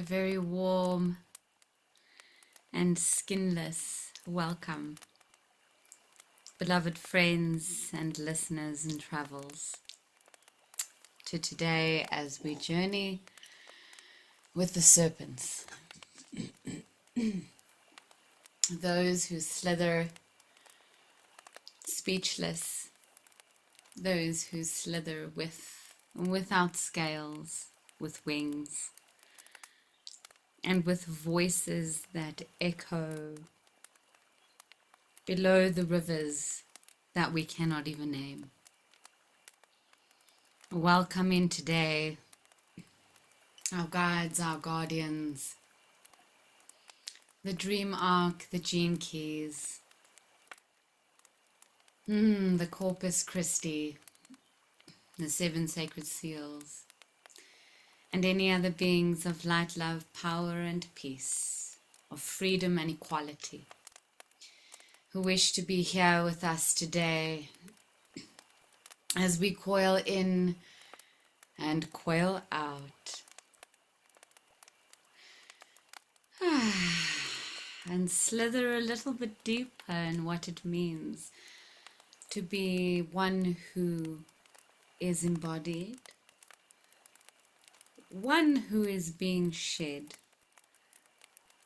A very warm and skinless welcome, beloved friends and listeners and travels, to today as we journey with the serpents. Those who slither speechless, those who slither without scales, with wings, and with voices that echo below the rivers that we cannot even name. Welcome in today, our guides, our guardians, the dream arc, the gene keys, the Corpus Christi, the 7 sacred seals, and any other beings of light, love, power, and peace, of freedom and equality, who wish to be here with us today as we coil in and coil out. And slither a little bit deeper in what it means to be one who is embodied, one who is being shed,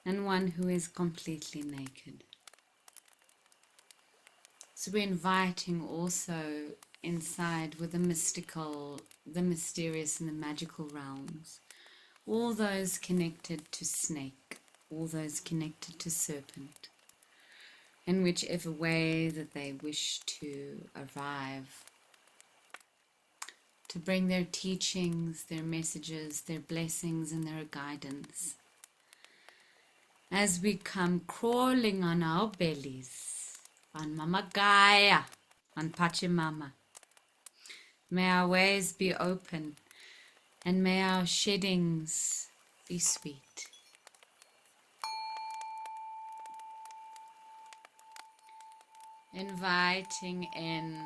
and one who is completely naked. So we're inviting also inside with the mystical, the mysterious, and the magical realms, all those connected to snake, all those connected to serpent, in whichever way that they wish to arrive, to bring their teachings, their messages, their blessings, and their guidance. As we come crawling on our bellies, on Mama Gaia, on Pachamama, may our ways be open, and may our sheddings be sweet. Inviting in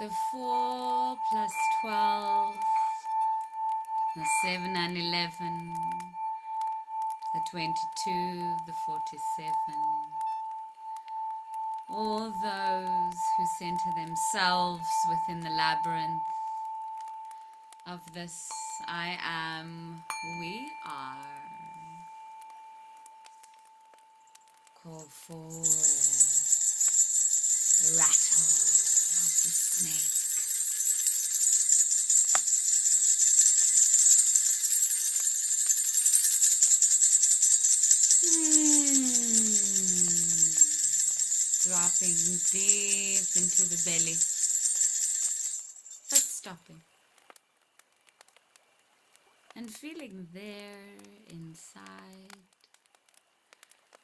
the 4 plus 12, the 7 and 11, the 22, the 47. All those who center themselves within the labyrinth of this I am, we are. Call for the rattle of the snake. Dropping deep into the belly, but stopping. And feeling there inside.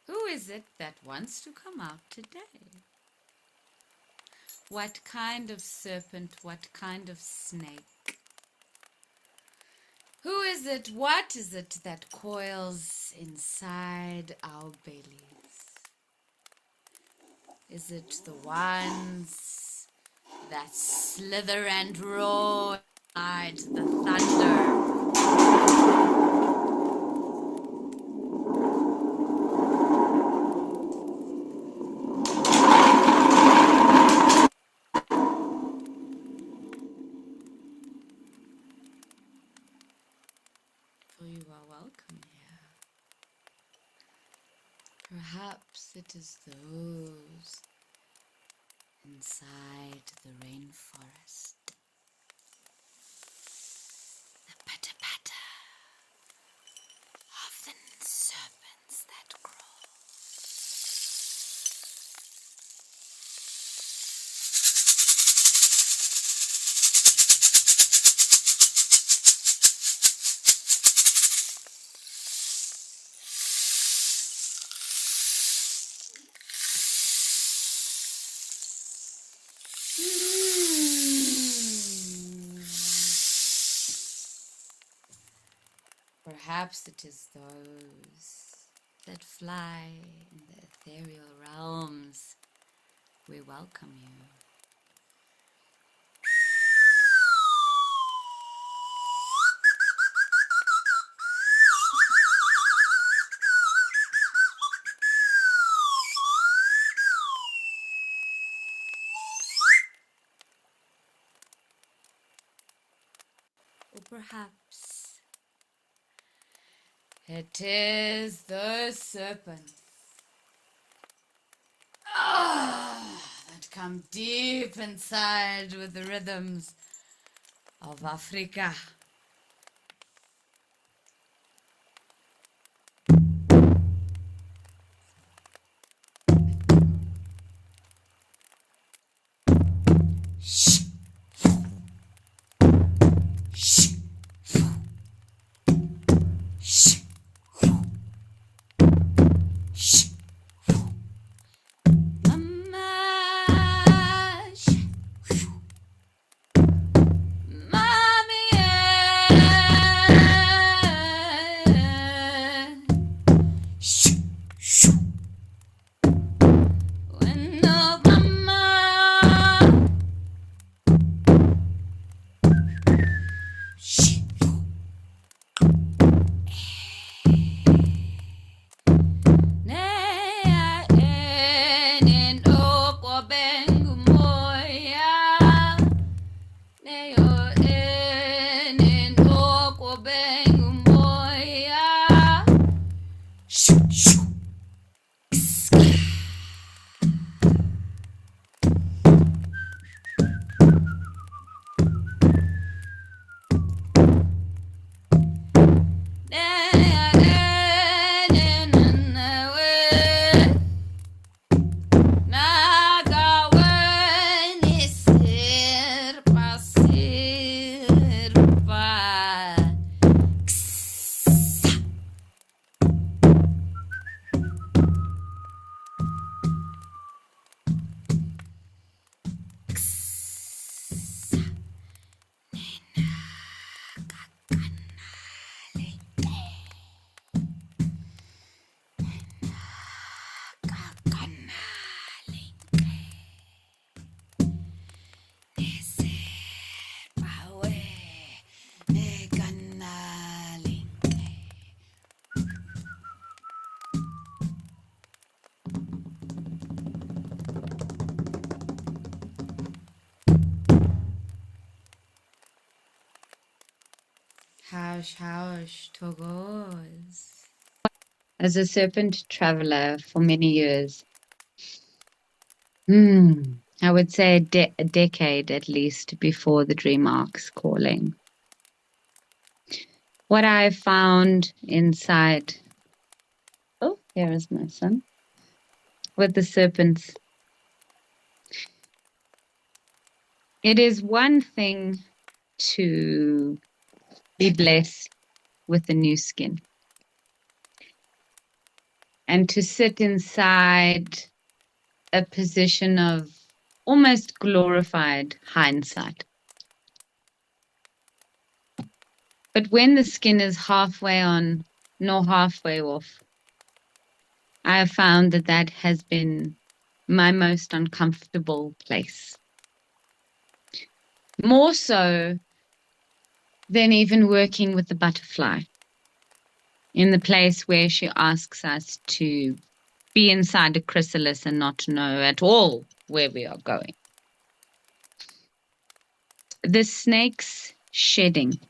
Who is it that wants to come out today? What kind of serpent, what kind of snake? Who is it, what is it that coils inside our bellies? Is it the ones that slither and roar inside the thunder? You are welcome here. Perhaps it is those inside the rainforest. The patter-patter of the serpents that crawl. Perhaps it is those that fly in the ethereal realms. We welcome you. Or perhaps it is the serpent. That come deep inside with the rhythms of Africa. Shh. Shh. Shh. Shh. Mama. Shh. Mommy. Shh. Shh. When no mama. Shh. Haush, Togos. As a serpent traveler for many years, I would say a decade at least before the dream arc's calling. What I found inside, oh, here is my son, with the serpents. It is one thing to be blessed with a new skin and to sit inside a position of almost glorified hindsight. But when the skin is halfway on, nor halfway off, I have found that that has been my most uncomfortable place. More so than even working with the butterfly, in the place where she asks us to be inside a chrysalis and not know at all where we are going. The snake's shedding,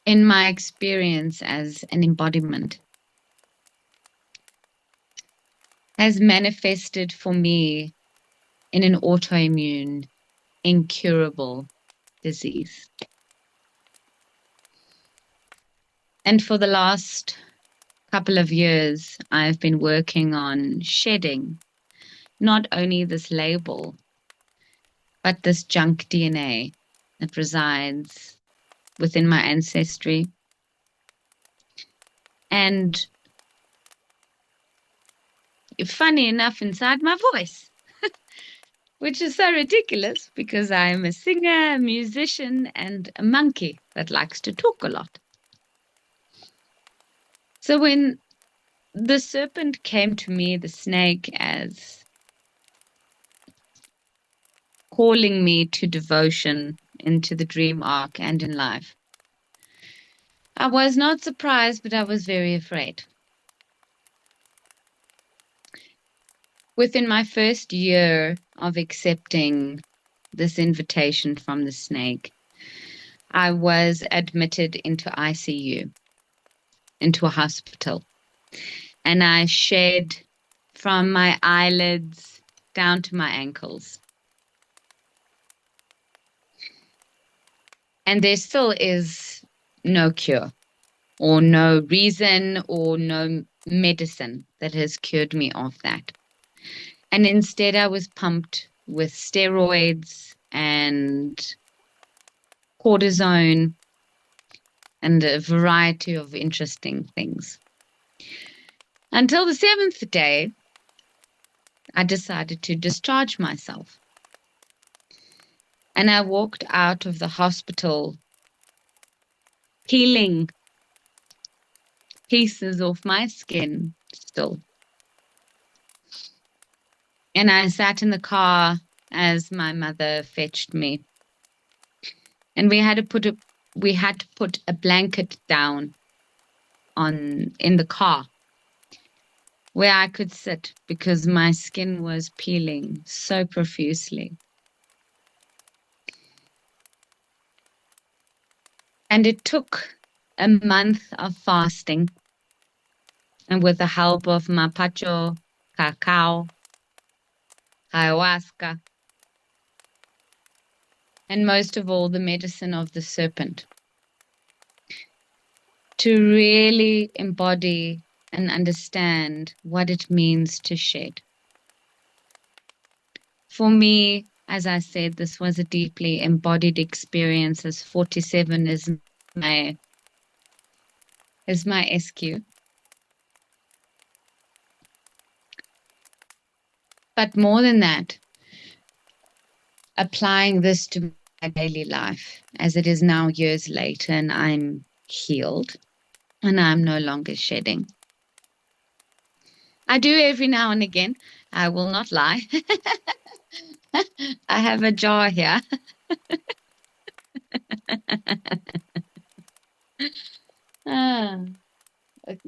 in my experience as an embodiment, has manifested for me in an autoimmune, incurable disease. And for the last couple of years, I've been working on shedding not only this label, but this junk DNA that resides within my ancestry. And funny enough, inside my voice, which is so ridiculous because I am a singer, a musician, and a monkey that likes to talk a lot. So when the serpent came to me, the snake, as calling me to devotion into the dream arc and in life, I was not surprised, but I was very afraid. Within my first year of accepting this invitation from the snake, I was admitted into ICU, into a hospital, and I shed from my eyelids down to my ankles. And there still is no cure or no reason or no medicine that has cured me of that. And instead, I was pumped with steroids and cortisone and a variety of interesting things. Until the 7th day, I decided to discharge myself. And I walked out of the hospital peeling pieces off my skin still. And I sat in the car as my mother fetched me. And we had to put a blanket down in the car where I could sit because my skin was peeling so profusely. And it took a month of fasting, and with the help of mapacho, cacao, ayahuasca, and most of all, the medicine of the serpent, to really embody and understand what it means to shed. For me, as I said, this was a deeply embodied experience, as 47 is my SQ. But more than that, applying this to my daily life, as it is now years later and I'm healed and I'm no longer shedding. I do every now and again. I will not lie. I have a jar here. A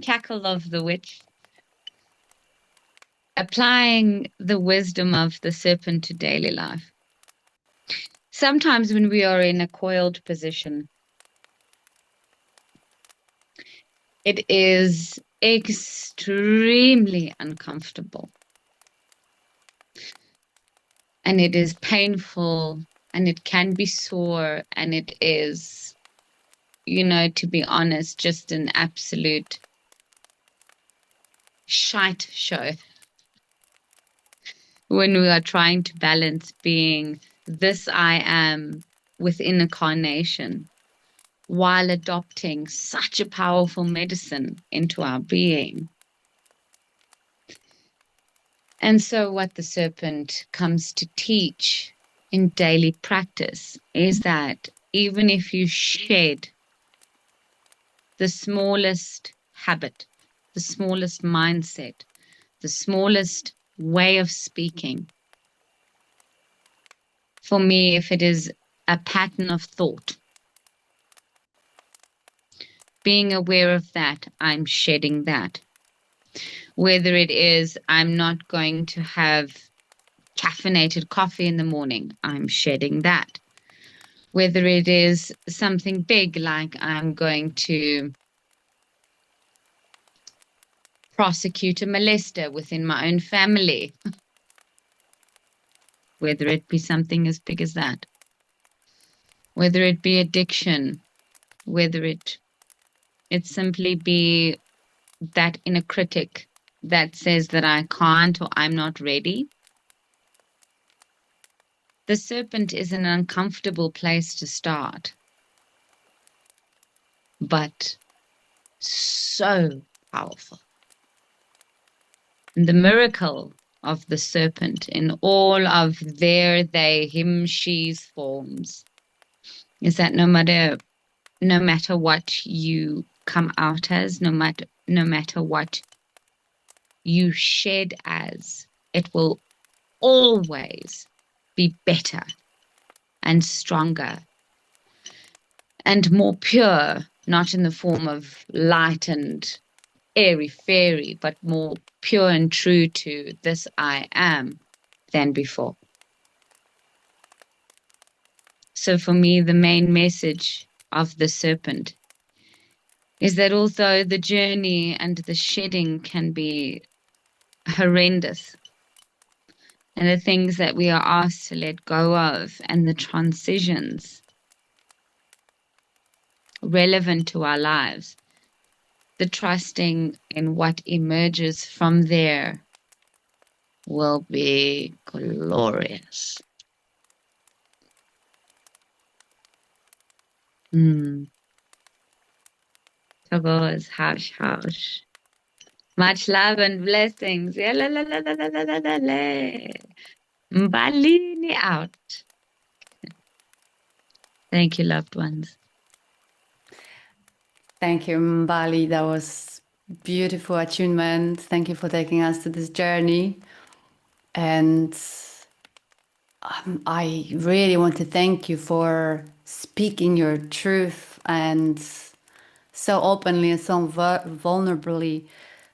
cackle of the witch. Applying the wisdom of the serpent to daily life. Sometimes when we are in a coiled position, it is extremely uncomfortable. And it is painful, and it can be sore, and it is, to be honest, just an absolute shite show. When we are trying to balance being this I am within a carnation, while adopting such a powerful medicine into our being. And so what the serpent comes to teach in daily practice is that even if you shed the smallest habit, the smallest mindset, the smallest way of speaking, for me, if it is a pattern of thought, being aware of that, I'm shedding that. Whether it is I'm not going to have caffeinated coffee in the morning, I'm shedding that. Whether it is something big like I'm going to prosecute a molester within my own family, whether it be something as big as that, whether it be addiction, whether it simply be that inner critic that says that I can't or I'm not ready. The serpent is an uncomfortable place to start, but so powerful. And the miracle of the serpent in all of their, they, him, she's forms is that no matter what you come out as, no matter what you shed as, it will always be better and stronger and more pure, not in the form of light and airy-fairy, but more pure and true to this I am than before. So for me, the main message of the serpent is that also the journey and the shedding can be horrendous. And the things that we are asked to let go of and the transitions relevant to our lives, the trusting in what emerges from there will be glorious. So goes, hush, hush. Much love and blessings. Mbalini out. Thank you, loved ones. Thank you, Mbali. That was beautiful attunement. Thank you for taking us to this journey. And I really want to thank you for speaking your truth and so openly and so vulnerably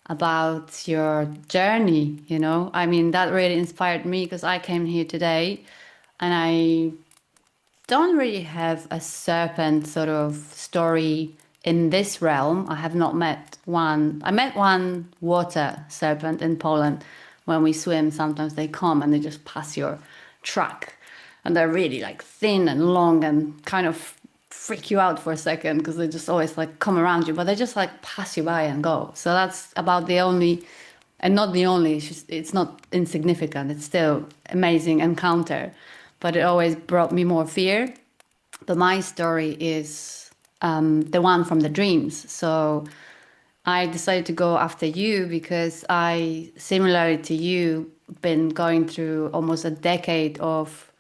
about your journey, you know. I mean, that really inspired me because I came here today and I don't really have a serpent sort of story in this realm. I have not met one. I met one water serpent in Poland. When we swim, sometimes they come and they just pass your truck. And they're really like thin and long and kind of freak you out for a second because they just always like come around you, but they just like pass you by and go. So that's about the only, and not the only, it's not insignificant. It's still amazing encounter, but it always brought me more fear. But my story is the one from the dreams. So I decided to go after you because I, similarly to you, been going through almost a decade of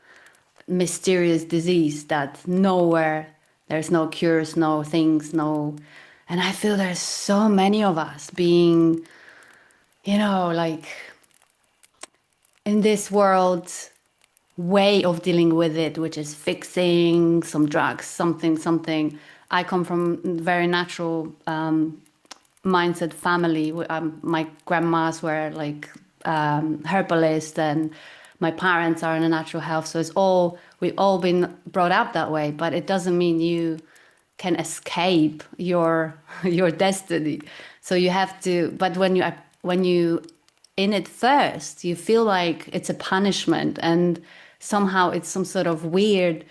mysterious disease that nowhere, there's no cures, no things, no. And I feel there's so many of us being, you know, like in this world way of dealing with it, which is fixing some drugs, something. I come from very natural mindset family. My grandmas were like herbalists, and my parents are in a natural health. So it's all, we've all been brought up that way, but it doesn't mean you can escape your your destiny. So you have to, but when you in it first, you feel like it's a punishment, and somehow it's some sort of weird,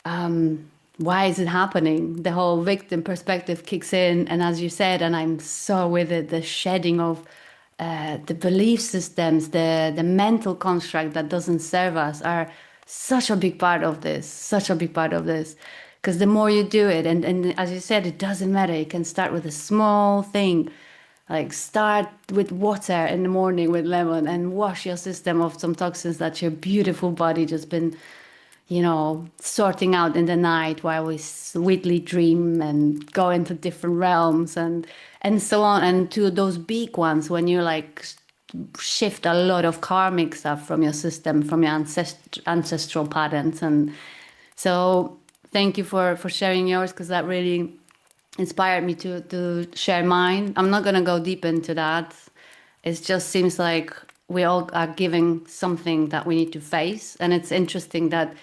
why is it happening? The whole victim perspective kicks in, and as you said, and I'm so with it, the shedding of the belief systems, the mental construct that doesn't serve us are such a big part of this, such a big part of this. Because the more you do it, and as you said, it doesn't matter. You can start with a small thing, like start with water in the morning with lemon and wash your system of some toxins that your beautiful body just been, you know, sorting out in the night while we sweetly dream and go into different realms and so on. And to those big ones, when you like shift a lot of karmic stuff from your system, from your ancestral patterns. And so thank you for sharing yours, because that really inspired me to share mine. I'm not going to go deep into that. It just seems like we all are giving something that we need to face. And it's interesting that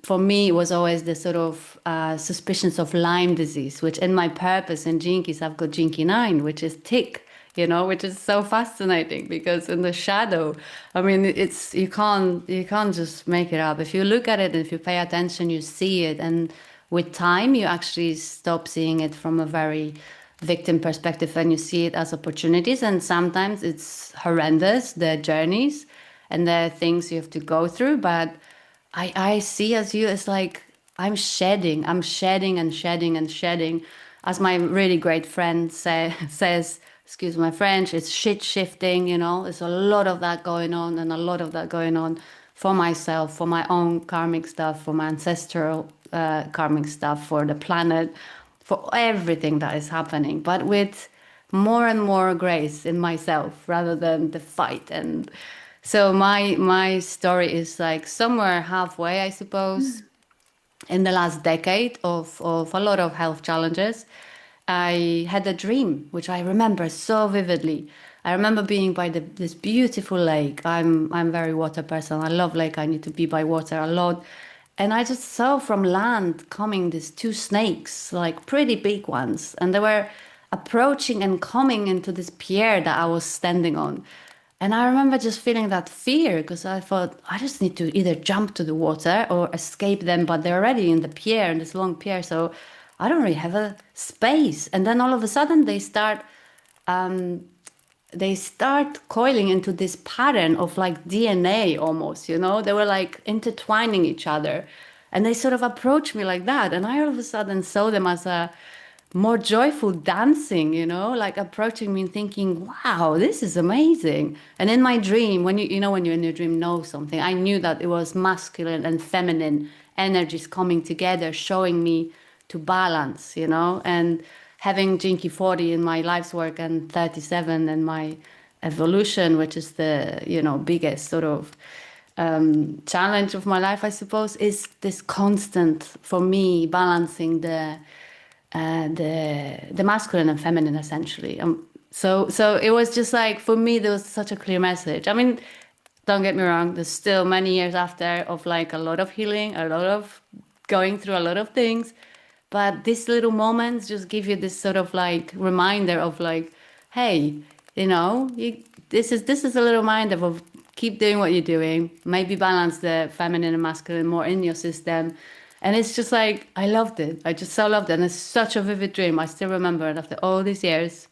for me, it was always the sort of suspicions of Lyme disease, which in my purpose in Gene Keys, I've got Gene Key 9, which is tick, you know, which is so fascinating because in the shadow, I mean, it's you can't just make it up. If you look at it and if you pay attention, you see it. And with time, you actually stop seeing it from a very victim perspective and you see it as opportunities. And sometimes it's horrendous, the journeys and the things you have to go through. But I see as you, it's like I'm shedding and shedding and shedding. As my really great friend says, excuse my French, it's shit shifting, you know, there's a lot of that going on and a lot of that going on for myself, for my own karmic stuff, for my ancestral karmic stuff, for the planet, for everything that is happening, but with more and more grace in myself rather than the fight. And so my story is like somewhere halfway, I suppose, in the last decade of a lot of health challenges. I had a dream, which I remember so vividly. I remember being by this beautiful lake. I'm very water person. I love lake. I need to be by water a lot. And I just saw from land coming these two snakes, like pretty big ones. And they were approaching and coming into this pier that I was standing on. And I remember just feeling that fear because I thought, I just need to either jump to the water or escape them. But they're already in the pier, in this long pier. So I don't really have a space. And then all of a sudden they start coiling into this pattern of like DNA almost, you know? They were like intertwining each other. And they sort of approached me like that. And I all of a sudden saw them as a more joyful dancing, you know, like approaching me and thinking, wow, this is amazing. And in my dream, when when you're in your dream, know something, I knew that it was masculine and feminine energies coming together, showing me to balance, you know, and having Jinky 40 in my life's work and 37 in my evolution, which is the, biggest sort of challenge of my life, I suppose, is this constant for me balancing the masculine and feminine essentially. So it was just like for me there was such a clear message. I mean, don't get me wrong, there's still many years after of like a lot of healing, a lot of going through a lot of things, but these little moments just give you this sort of like reminder of like, hey, this is a little reminder of keep doing what you're doing, maybe balance the feminine and masculine more in your system. And it's just like, I loved it. I just so loved it. And it's such a vivid dream. I still remember it after all these years.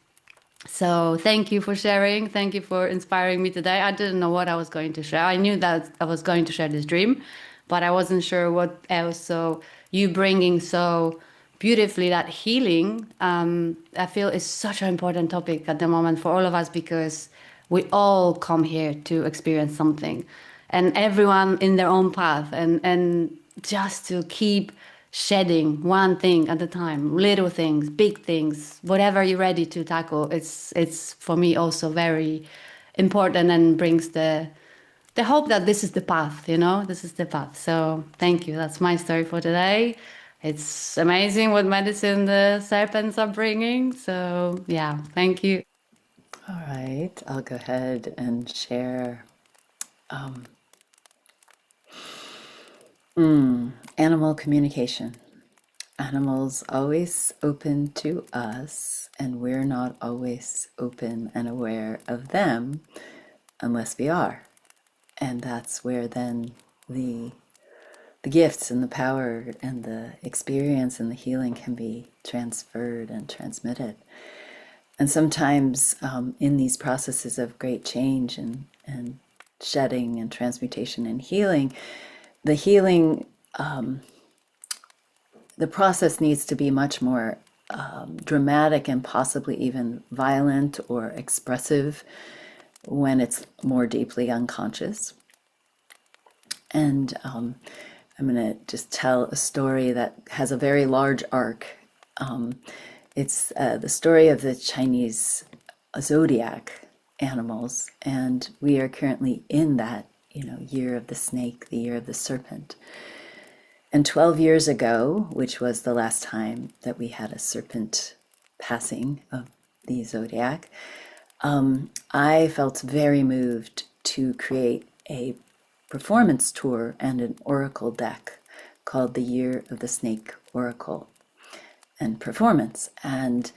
So thank you for sharing. Thank you for inspiring me today. I didn't know what I was going to share. I knew that I was going to share this dream, but I wasn't sure what else. So you bringing so beautifully that healing, I feel is such an important topic at the moment for all of us because we all come here to experience something and everyone in their own path and just to keep shedding one thing at a time, little things, big things, whatever you're ready to tackle. It's for me also very important and brings the hope that this is the path, this is the path. So thank you. That's my story for today. It's amazing what medicine the serpents are bringing. So yeah, thank you. All right, I'll go ahead and share animal communication. Animals always open to us, and we're not always open and aware of them unless we are. And that's where then the gifts and the power and the experience and the healing can be transferred and transmitted. And sometimes in these processes of great change and shedding and transmutation and healing, the process needs to be much more dramatic and possibly even violent or expressive when it's more deeply unconscious. And I'm going to just tell a story that has a very large arc. It's the story of the Chinese zodiac animals, and we are currently in that, year of the snake, the year of the serpent. And 12 years ago, which was the last time that we had a serpent passing of the zodiac, I felt very moved to create a performance tour and an oracle deck called the Year of the Snake Oracle and Performance. And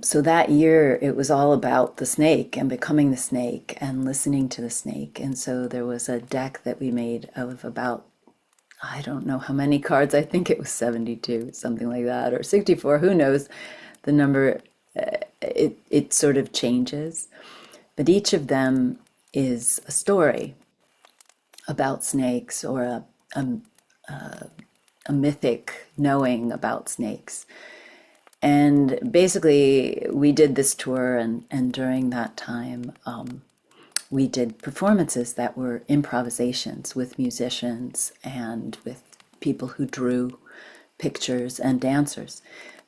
so that year, it was all about the snake and becoming the snake and listening to the snake. And so there was a deck that we made of about, I don't know how many cards, I think it was 72, something like that, or 64, who knows the number. It sort of changes. But each of them is a story about snakes or a mythic knowing about snakes. And basically, we did this tour, and during that time, we did performances that were improvisations with musicians and with people who drew pictures and dancers.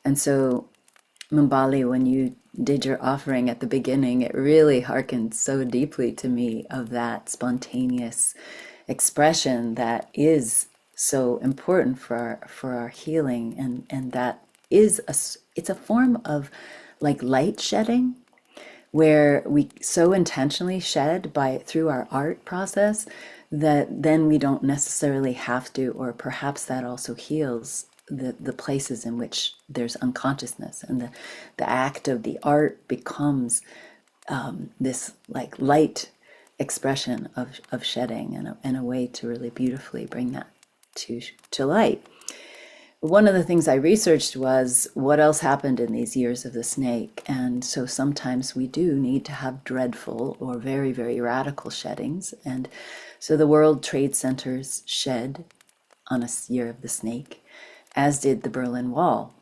And so, Mumbali, when you did your offering at the beginning, it really harkened so deeply to me of that spontaneous expression that is so important for our healing, and that is it's a form of like light shedding, where we so intentionally shed through our art process that then we don't necessarily have to, or perhaps that also heals the places in which there's unconsciousness, and the act of the art becomes this like light expression of shedding, and a way to really beautifully bring that to light. One of the things I researched was what else happened in these years of the snake. And so sometimes we do need to have dreadful or very, very radical sheddings. And so the World Trade Centers shed on a year of the snake, as did the Berlin Wall.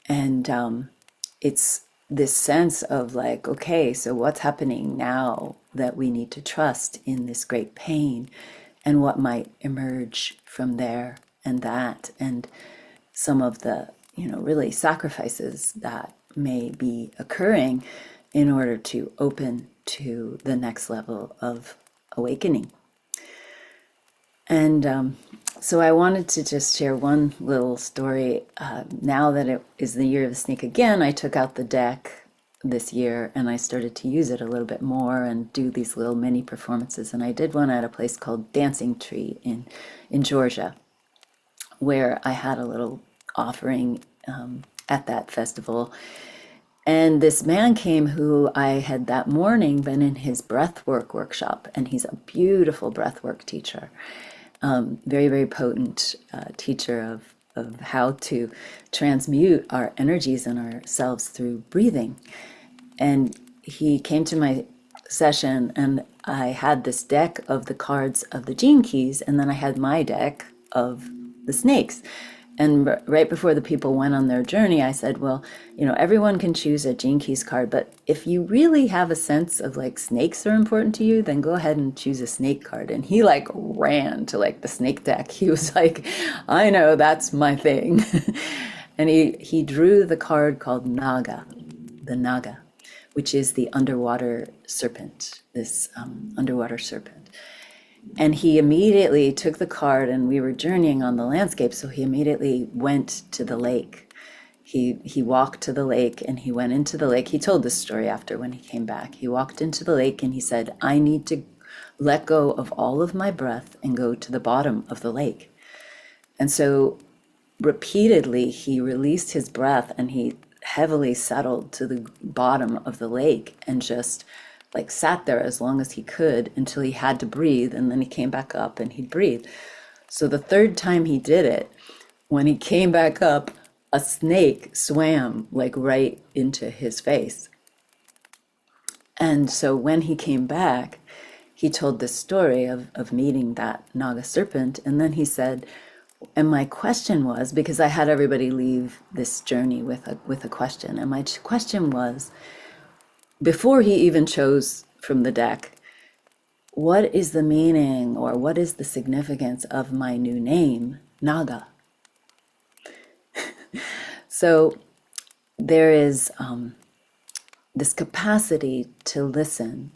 And it's this sense of like, okay, so what's happening now that we need to trust in this great pain, and what might emerge from there, and some of the, really sacrifices that may be occurring in order to open to the next level of awakening. And so I wanted to just share one little story. Now that it is the year of the snake again, I took out the deck this year and I started to use it a little bit more and do these little mini performances. And I did one at a place called Dancing Tree in Georgia, where I had a little offering at that festival. And this man came who I had that morning been in his breathwork workshop, and he's a beautiful breathwork teacher, very, very potent teacher of how to transmute our energies and ourselves through breathing. And he came to my session, and I had this deck of the cards of the gene keys, and then I had my deck of the snakes. And right before the people went on their journey, I said, well, everyone can choose a gene keys card, but if you really have a sense of like snakes are important to you, then go ahead and choose a snake card. And he like ran to like the snake deck. He was like, I know, that's my thing. And he drew the card called Naga, the Naga, which is the underwater serpent, this underwater serpent. And he immediately took the card, and we were journeying on the landscape, so he immediately went to the lake. He walked to the lake, and he went into the lake. He told this story after when he came back. He walked into the lake and he said, I need to let go of all of my breath and go to the bottom of the lake. And so repeatedly he released his breath, and he heavily settled to the bottom of the lake and just like sat there as long as he could until he had to breathe, and then he came back up and he'd breathe. So the third time he did it, when he came back up, a snake swam like right into his face. And so when he came back, he told this story of meeting that Naga serpent, and then he said, and my question was, because I had everybody leave this journey with a question, and my question was, before he even chose from the deck, what is the meaning or what is the significance of my new name, Naga? So there is this capacity to listen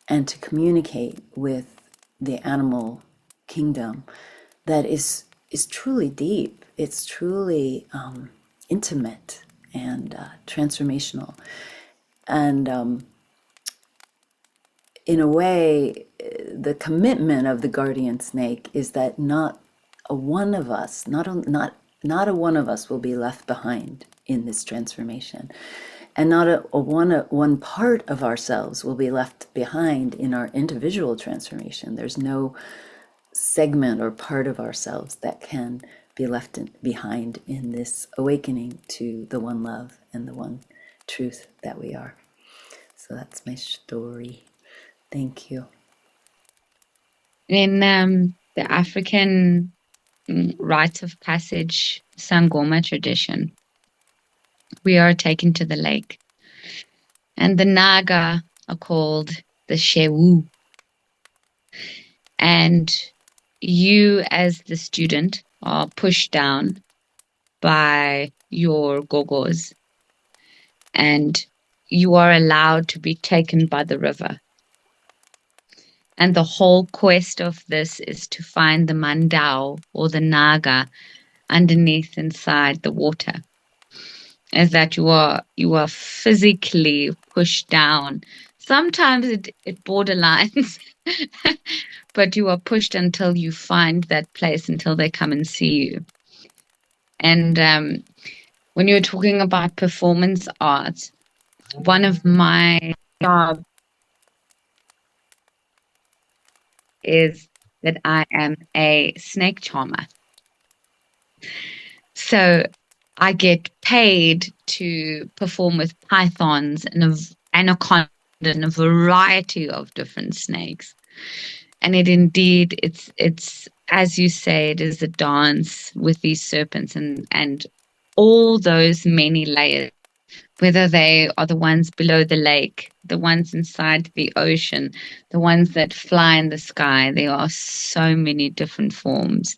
and to communicate with the animal kingdom that is truly deep. It's truly intimate and transformational. And in a way, the commitment of the guardian snake is that not a one of us will be left behind in this transformation, and not one part of ourselves will be left behind in our individual transformation. There's no segment or part of ourselves that can be left behind in this awakening to the one love and the one truth that we are. So that's my story. Thank you. In the African rites of passage Sangoma tradition, we are taken to the lake, and the Naga are called the Shewu. And you, as the student, are pushed down by your gogos, and you are allowed to be taken by the river. And the whole quest of this is to find the mandao, or the Naga, underneath inside the water. is that you are physically pushed down. Sometimes it borderlines, but you are pushed until you find that place, until they come and see you. And when you're talking about performance art, one of my jobs is that I am a snake charmer. So I get paid to perform with pythons and anacondas and a variety of different snakes. And it's as you say, it is a dance with these serpents and all those many layers, whether they are the ones below the lake, the ones inside the ocean, the ones that fly in the sky. There are so many different forms.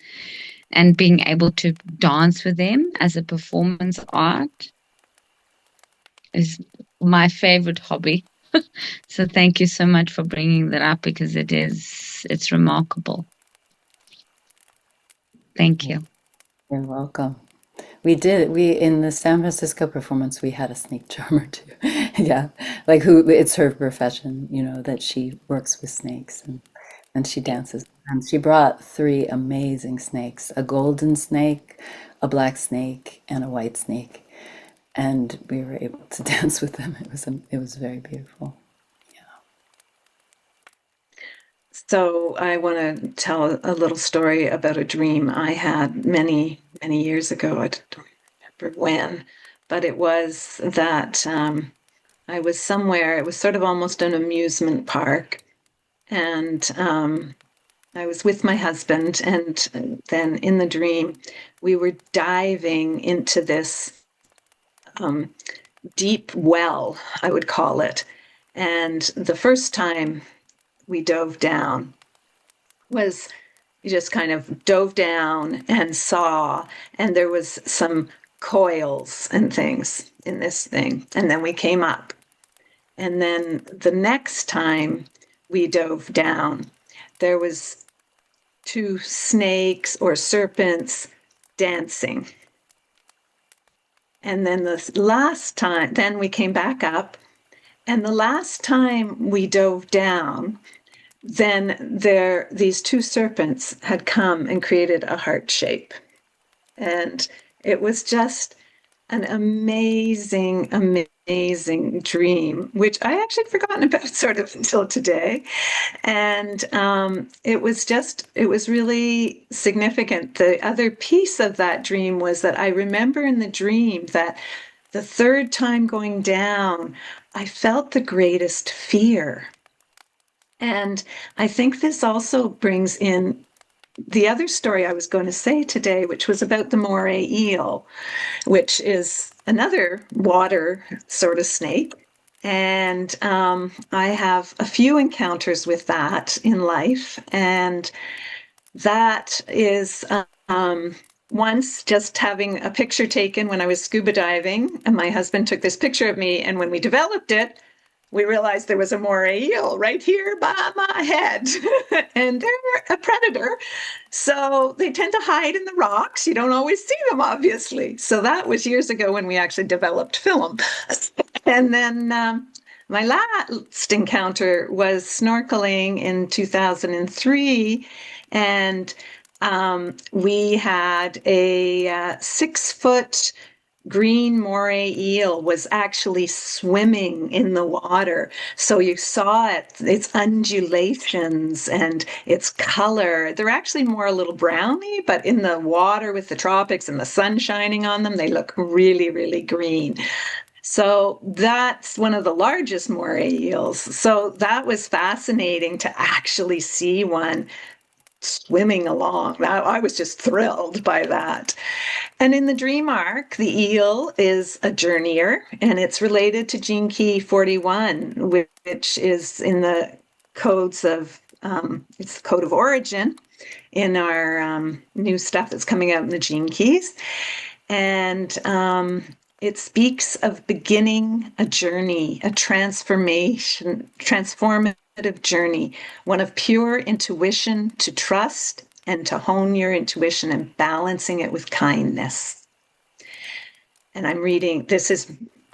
And being able to dance with them as a performance art is my favorite hobby. So thank you so much for bringing that up, because it's remarkable. Thank you. You're welcome. We in the San Francisco performance, we had a snake charmer too. Yeah, like it's her profession, that she works with snakes and she dances. And she brought three amazing snakes, a golden snake, a black snake, and a white snake. And we were able to dance with them. It was very beautiful. So I want to tell a little story about a dream I had many, many years ago. I don't remember when, but it was that I was somewhere, it was sort of almost an amusement park. And I was with my husband, and then in the dream, we were diving into this deep well, I would call it. And the first time we dove down was you just kind of dove down and saw, and there was some coils and things in this thing. And then we came up. And then the next time we dove down, there was two snakes or serpents dancing. And then the last time, then we came back up. And the last time we dove down, then these two serpents had come and created a heart shape. And it was just an amazing, amazing dream, which I actually had forgotten about sort of until today. And it was really significant. The other piece of that dream was that I remember in the dream that the third time going down, I felt the greatest fear. And I think this also brings in the other story I was going to say today, which was about the moray eel, which is another water sort of snake. And I have a few encounters with that in life. And that is once just having a picture taken when I was scuba diving. And my husband took this picture of me. And when we developed it, we realized there was a moray eel right here by my head. And they're a predator. So they tend to hide in the rocks. You don't always see them, obviously. So that was years ago when we actually developed film. And then my last encounter was snorkeling in 2003. And we had a 6-foot green moray eel was actually swimming in the water. So you saw its undulations and its color. They're actually more a little browny, but in the water with the tropics and the sun shining on them, they look really, really green. So that's one of the largest moray eels. So that was fascinating to actually see one swimming along. I was just thrilled by that. And in the dream arc, the eel is a journeyer, and it's related to Gene Key 41, which is in the codes of, it's the code of origin in our new stuff that's coming out in the Gene Keys. And it speaks of beginning a journey, a transformative journey, one of pure intuition to trust and to hone your intuition and balancing it with kindness. And I'm reading,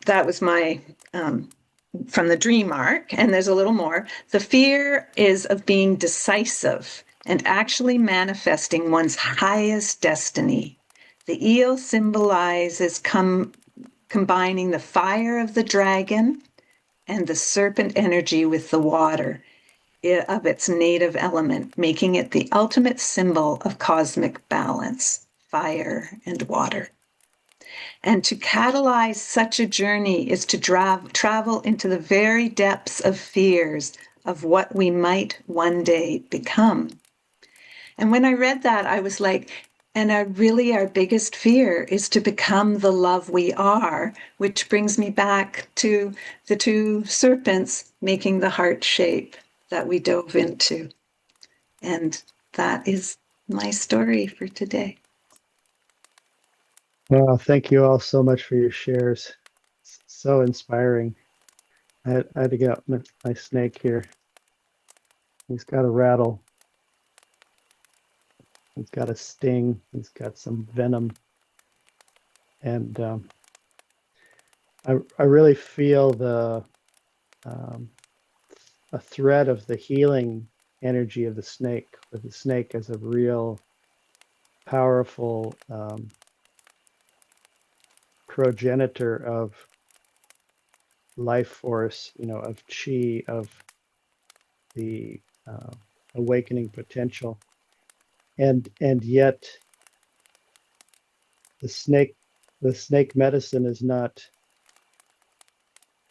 that was my, from the dream arc, and there's a little more. The fear is of being decisive and actually manifesting one's highest destiny. The eel symbolizes combining the fire of the dragon and the serpent energy with the water of its native element, making it the ultimate symbol of cosmic balance, fire and water. And to catalyze such a journey is to travel into the very depths of fears of what we might one day become. And when I read that, I was like, and our biggest fear is to become the love we are, which brings me back to the two serpents making the heart shape that we dove into. And that is my story for today. Well, thank you all so much for your shares. It's so inspiring. I had to get out my snake here. He's got a rattle. He's got a sting. He's got some venom. And I really feel a thread of the healing energy of the snake, with the snake as a real powerful progenitor of life force, of chi, of the awakening potential, and yet the snake medicine is not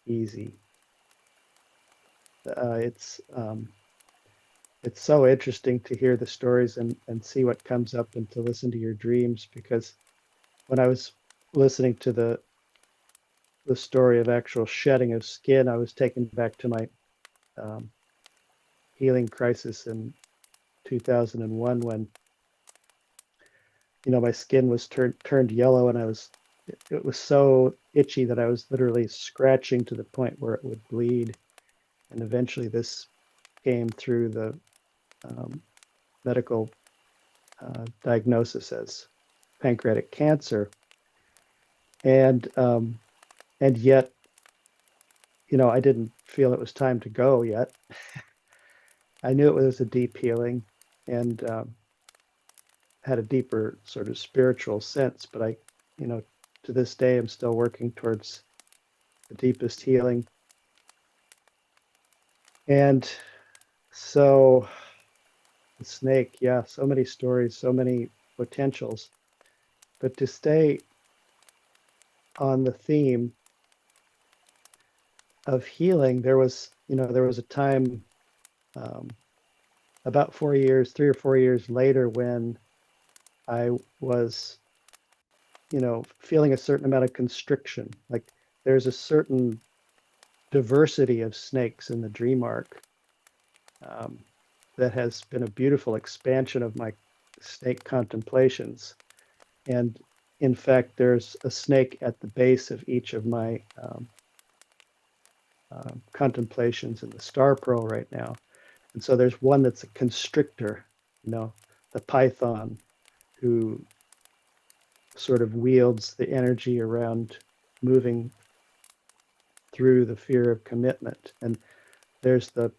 easy. It's so interesting to hear the stories and see what comes up, and to listen to your dreams, because when I was listening to the story of actual shedding of skin, I was taken back to my healing crisis in 2001, when my skin was turned yellow, and it was so itchy that I was literally scratching to the point where it would bleed. And eventually this came through the medical diagnosis as pancreatic cancer. And yet, I didn't feel it was time to go yet. I knew it was a deep healing, and had a deeper sort of spiritual sense, but I, to this day, I'm still working towards the deepest healing. And so the snake, yeah, so many stories, so many potentials. But to stay on the theme of healing, there was a time about 3 or 4 years later, when I was, feeling a certain amount of constriction. Like, there's a certain diversity of snakes in the dream arc that has been a beautiful expansion of my snake contemplations. And in fact, there's a snake at the base of each of my contemplations in the star pearl right now. And so there's one that's a constrictor, the python, who sort of wields the energy around moving through the fear of commitment. And there's the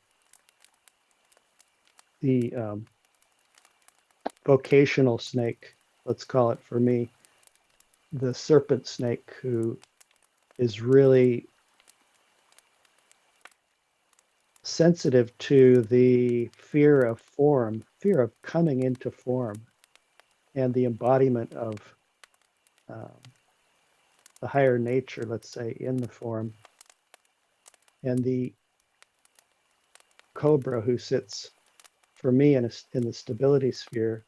vocational snake, let's call it for me, the serpent snake, who is really sensitive to the fear of form, fear of coming into form, and the embodiment of the higher nature, let's say, in the form. And the cobra, who sits for me in the stability sphere,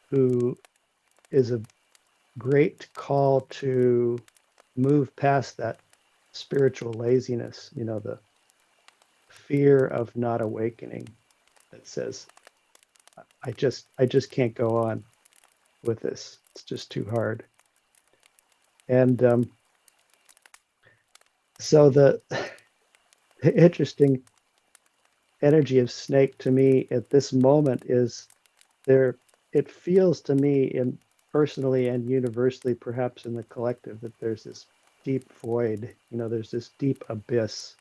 who is a great call to move past that spiritual laziness, the fear of not awakening, that says, I just can't go on with this. It's just too hard. And so the interesting energy of snake to me at this moment is there. It feels to me personally and universally, perhaps in the collective, that there's this deep void, there's this deep abyss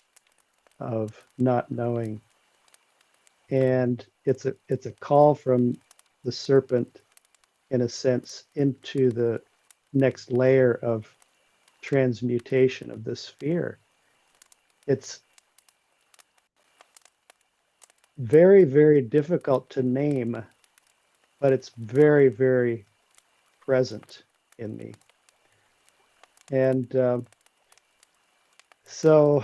of not knowing. And it's a call from the serpent, in a sense, into the next layer of transmutation of this fear. It's very, very difficult to name, but it's very, very present in me. And so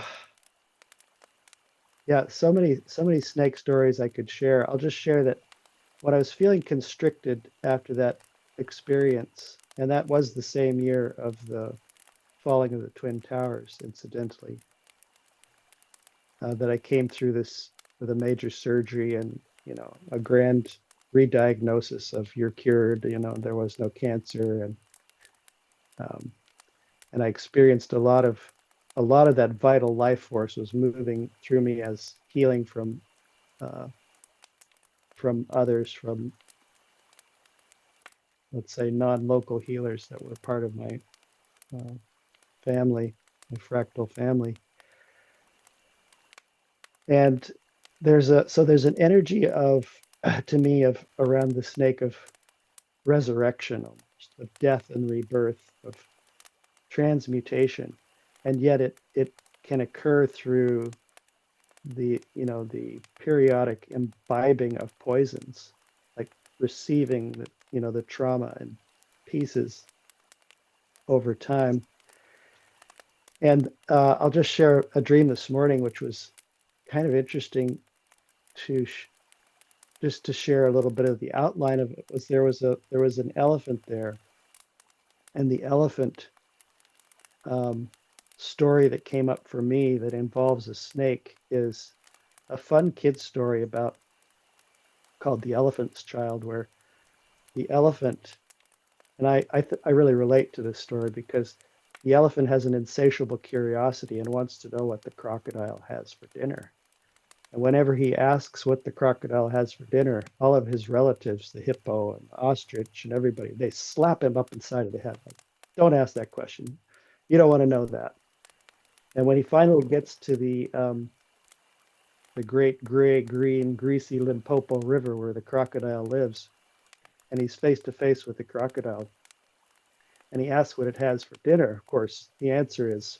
many snake stories I could share. I'll just share that when I was feeling constricted after that experience, and that was the same year of the falling of the Twin Towers, incidentally, that I came through this with a major surgery and, a grand re-diagnosis of you're cured, there was no cancer. And I experienced a lot of that vital life force was moving through me as healing from others, from, let's say, non-local healers that were part of my family, my fractal family. And there's an energy of, to me, of around the snake, of resurrection, almost, of death and rebirth, of transmutation. And yet it can occur through the periodic imbibing of poisons, like receiving the trauma and pieces over time. And I'll just share a dream this morning, which was kind of interesting to just to share a little bit of the outline of it. There was an elephant there, and the elephant story that came up for me that involves a snake is a fun kid's story called The Elephant's Child, where the elephant, and I really relate to this story because the elephant has an insatiable curiosity and wants to know what the crocodile has for dinner. And whenever he asks what the crocodile has for dinner, all of his relatives, the hippo and the ostrich and everybody, they slap him up inside of the head. Like, don't ask that question. You don't want to know that. And when he finally gets to the great gray, green, greasy Limpopo River where the crocodile lives, and he's face to face with the crocodile, and he asks what it has for dinner, of course, the answer is,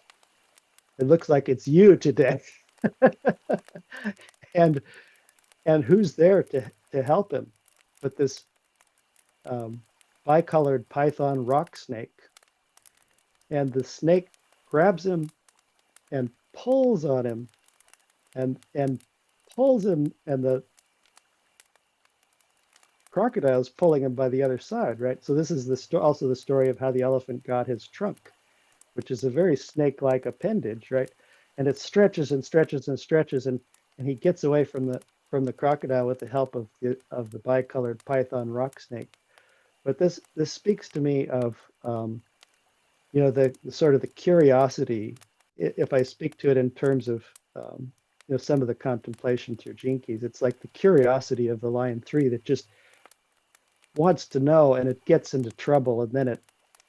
it looks like it's you today. and who's there to help him but this bicolored python rock snake. And the snake grabs him and pulls on him and pulls him, and the crocodile's pulling him by the other side, right? So this is also the story of how the elephant got his trunk, which is a very snake-like appendage, right? And it stretches and stretches and stretches, and he gets away from the crocodile with the help of the bicolored python rock snake. But this speaks to me of the sort of the curiosity. If I speak to it in terms of some of the contemplation through Gene Keys, it's like the curiosity of the Lion 3 that just wants to know, and it gets into trouble, and then it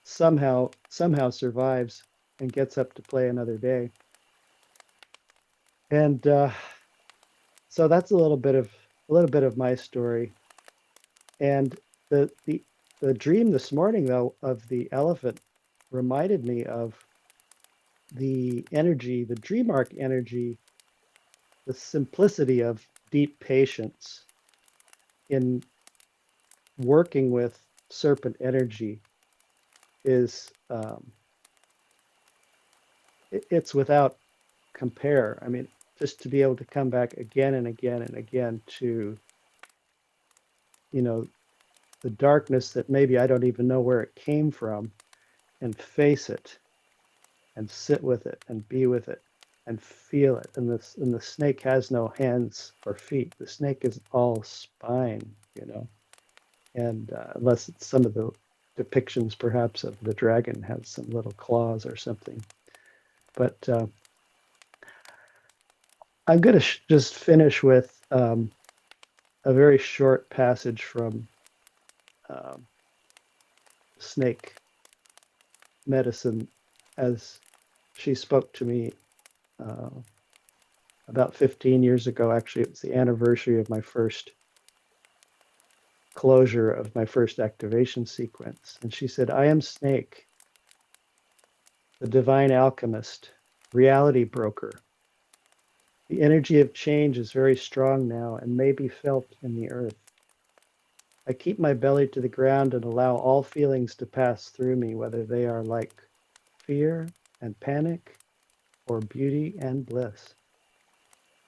somehow survives and gets up to play another day. And so that's a little bit of my story. And the dream this morning, though, of the elephant reminded me of the energy, the dream arc energy, the simplicity of deep patience in working with serpent energy is it's without compare. I mean, just to be able to come back again and again and again to the darkness that maybe I don't even know where it came from, and face it and sit with it and be with it and feel it. And the snake has no hands or feet. The snake is all spine, and unless it's some of the depictions perhaps of the dragon has some little claws or something. But I'm going to just finish with a very short passage from snake medicine as she spoke to me about 15 years ago. Actually, it was the anniversary of my first closure of my first activation sequence. And she said, I am Snake, the divine alchemist, reality broker. The energy of change is very strong now and may be felt in the earth. I keep my belly to the ground and allow all feelings to pass through me, whether they are like fear and panic or beauty and bliss.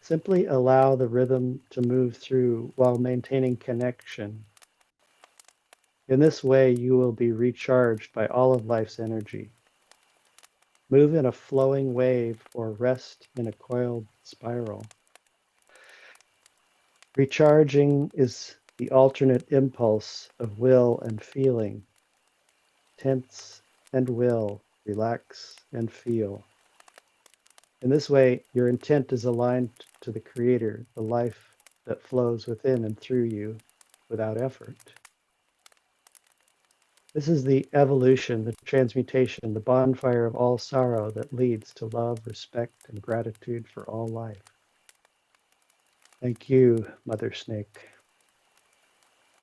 Simply allow the rhythm to move through while maintaining connection. In this way, you will be recharged by all of life's energy. Move in a flowing wave or rest in a coiled spiral. Recharging is the alternate impulse of will and feeling. Tense and will, relax and feel. In this way, your intent is aligned to the Creator, the life that flows within and through you without effort. This is the evolution, the transmutation, the bonfire of all sorrow that leads to love, respect, and gratitude for all life. Thank you, Mother Snake.